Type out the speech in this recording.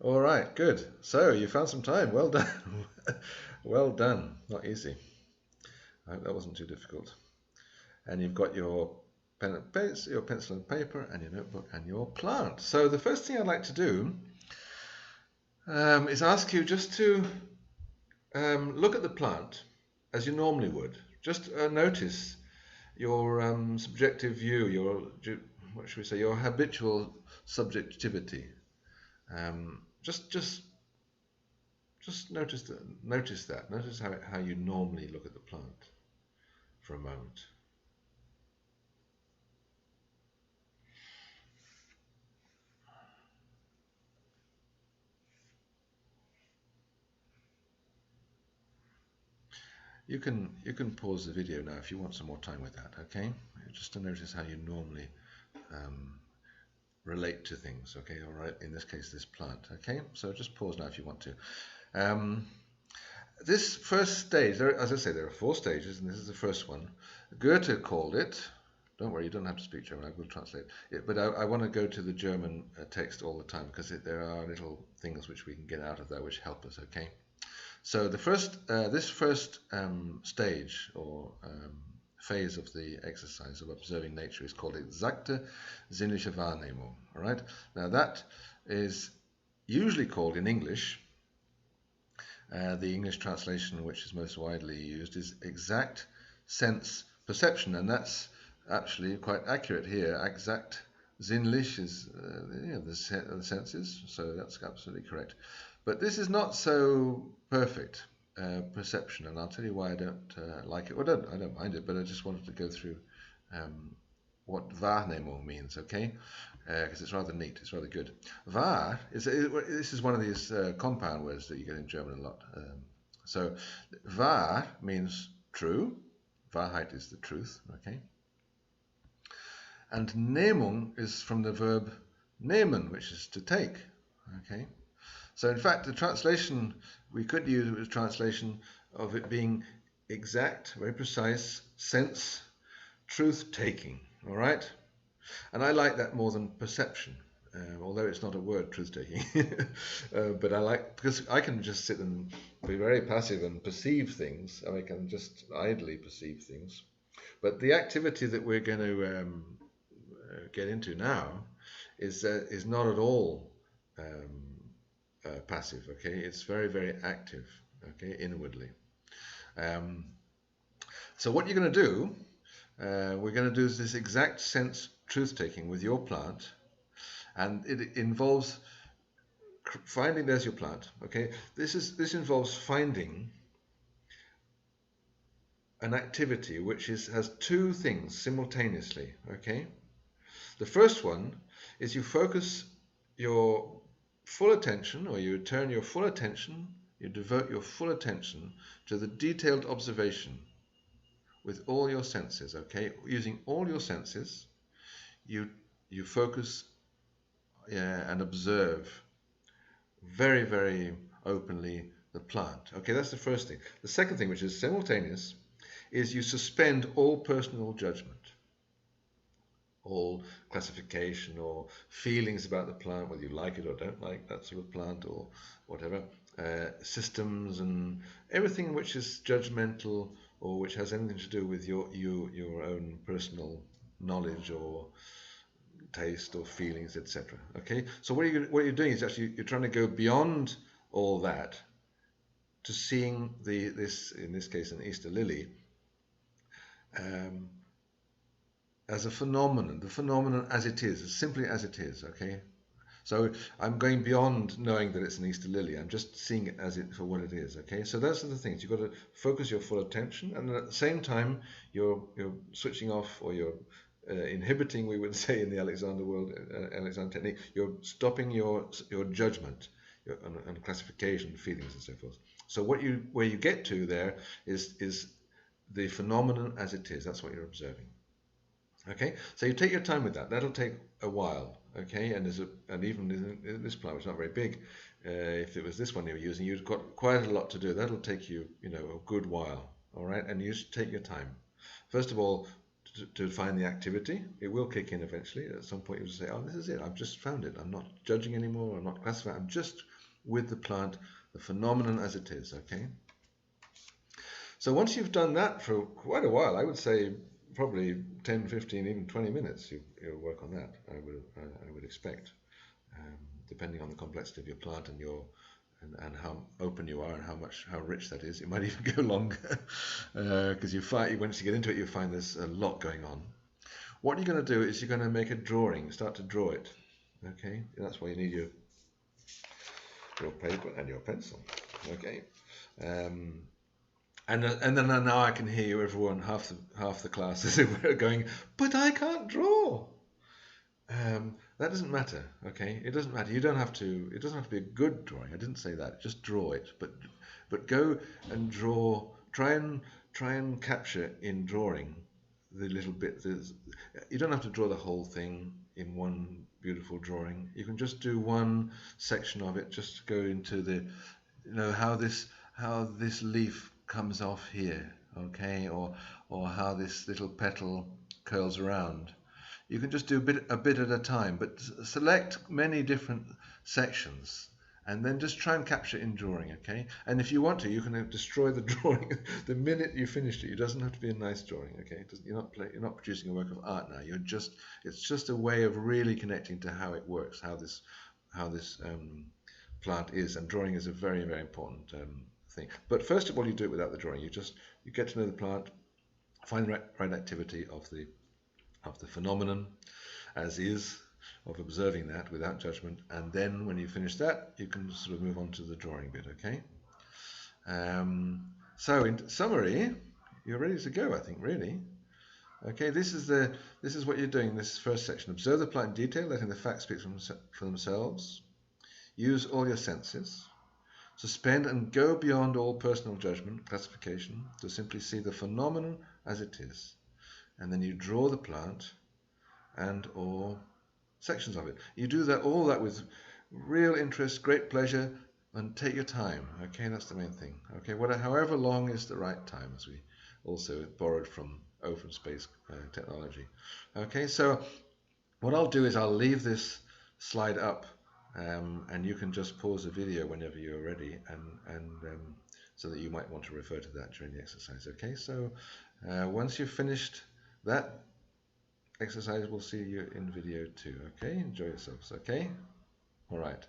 All right, good. So you found some time. Well done. Well done. Not easy. I hope that wasn't too difficult. And you've got your pen and paper, your pencil and paper, and your notebook and your plant. So the first thing I'd like to do is ask you just to look at the plant as you normally would. Just notice your subjective view, your what should we say, your habitual subjectivity. Just notice that. Notice how you normally look at the plant for a moment. You can pause the video now if you want some more time with that. Okay, just to notice how you normally relate to things. Okay, all right. In this case, this plant. Okay, so just pause now if you want to. This first stage, as I say, there are 4 stages, and this is the first one. Goethe called it. Don't worry, you don't have to speak German. I will translate it. But I want to go to the German text all the time because there are little things which we can get out of there which help us. Okay. So the this first stage or phase of the exercise of observing nature is called exakte sinnliche Wahrnehmung. All right. Now that is usually called in English. The English translation, which is most widely used, is exact sense perception, and that's actually quite accurate here. Exact sinnlich is the senses, so that's absolutely correct. But this is not so perfect perception, and I'll tell you why I don't like it. Well, I don't mind it, but I just wanted to go through what Wahrnehmung means, okay? Because it's rather neat, it's rather good. Wahr this is one of these compound words that you get in German a lot. So wahr means true. Wahrheit is the truth, okay? And Nehmung is from the verb nehmen, which is to take, okay? So in fact, the translation, we could use a translation of it being exact, very precise, sense, truth-taking, all right? And I like that more than perception, although it's not a word, truth-taking. But I like, because I can just sit and be very passive and perceive things. I can just idly perceive things. But the activity that we're going to get into now is not at all passive, okay? It's very, very active, okay, inwardly. So what you're going to do, we're going to do this exact sense truth-taking with your plant, and it involves finding, there's your plant, okay? This involves finding an activity which has 2 things simultaneously, okay? The first one is you focus your full attention, or you turn your full attention, you devote your full attention to the detailed observation with all your senses, okay? Using all your senses, you focus and observe very, very openly the plant. Okay, that's the first thing. The second thing, which is simultaneous, is you suspend all personal judgment, all classification or feelings about the plant, whether you like it or don't like that sort of plant or whatever, systems and everything which is judgmental or which has anything to do with your own personal knowledge or taste or feelings, etc. Okay, so what you're doing is actually you're trying to go beyond all that to seeing this, in this case, an Easter lily, as a phenomenon, the phenomenon as it is, as simply as it is, okay? So I'm going beyond knowing that it's an Easter lily. I'm just seeing it as it for what it is, okay? So those are the things. You've got to focus your full attention, and at the same time, you're switching off, or you're inhibiting, we would say in the Alexander technique, you're stopping your judgment and classification, feelings, and so forth. So where you get to there is the phenomenon as it is. That's what you're observing. Okay, so you take your time with that. That'll take a while. Okay, and even in this plant, which is not very big, if it was this one you were using, you've got quite a lot to do. That'll take you, a good while. All right, and you just take your time. First of all, to find the activity. It will kick in eventually. At some point, you'll say, "Oh, this is it. I've just found it. I'm not judging anymore. I'm not classifying. I'm just with the plant, the phenomenon as it is, okay? So once you've done that for quite a while, I would say probably 10, 15, even 20 minutes, you'll work on that, I would expect, depending on the complexity of your plant and how open you are and how rich that is. It might even go longer because once you get into it, you find there's a lot going on. What you're going to do is you're going to make a drawing, start to draw it, okay? That's why you need your paper and your pencil, okay? And then now I can hear you, everyone, half the class is going, but I can't draw. That doesn't matter, okay? It doesn't matter. You don't have to. It doesn't have to be a good drawing. I didn't say that. Just draw it. But go and draw. Try and capture in drawing the little bit. You don't have to draw the whole thing in one beautiful drawing. You can just do one section of it. Just go into the, how this leaf comes off here, okay, or how this little petal curls around. You can just do a bit at a time, but select many different sections and then just try and capture it in drawing, okay? And if you want to, you can destroy the drawing the minute you finished it. It doesn't have to be a nice drawing, okay? You're not producing a work of art now. It's just a way of really connecting to how it works, how this plant is, and drawing is a very, very important thing. But first of all, you do it without the drawing. You get to know the plant, find the right activity of the phenomenon as is, of observing that without judgment, and then when you finish that, you can sort of move on to the drawing bit, okay? So in summary, you're ready to go, I think, really. Okay, this is what you're doing in this first section. Observe the plant in detail, letting the facts speak for themselves. Use all your senses. Suspend and go beyond all personal judgment, classification, to simply see the phenomenon as it is. And then you draw the plant and or sections of it. You do all that with real interest, great pleasure, and take your time. Okay, that's the main thing. Okay, however long is the right time, as we also borrowed from open space technology. Okay, so what I'll do is I'll leave this slide up, and you can just pause the video whenever you're ready, and so that you might want to refer to that during the exercise. Okay, so once you've finished that exercise, we'll see you in video 2. Okay, enjoy yourselves. Okay, all right.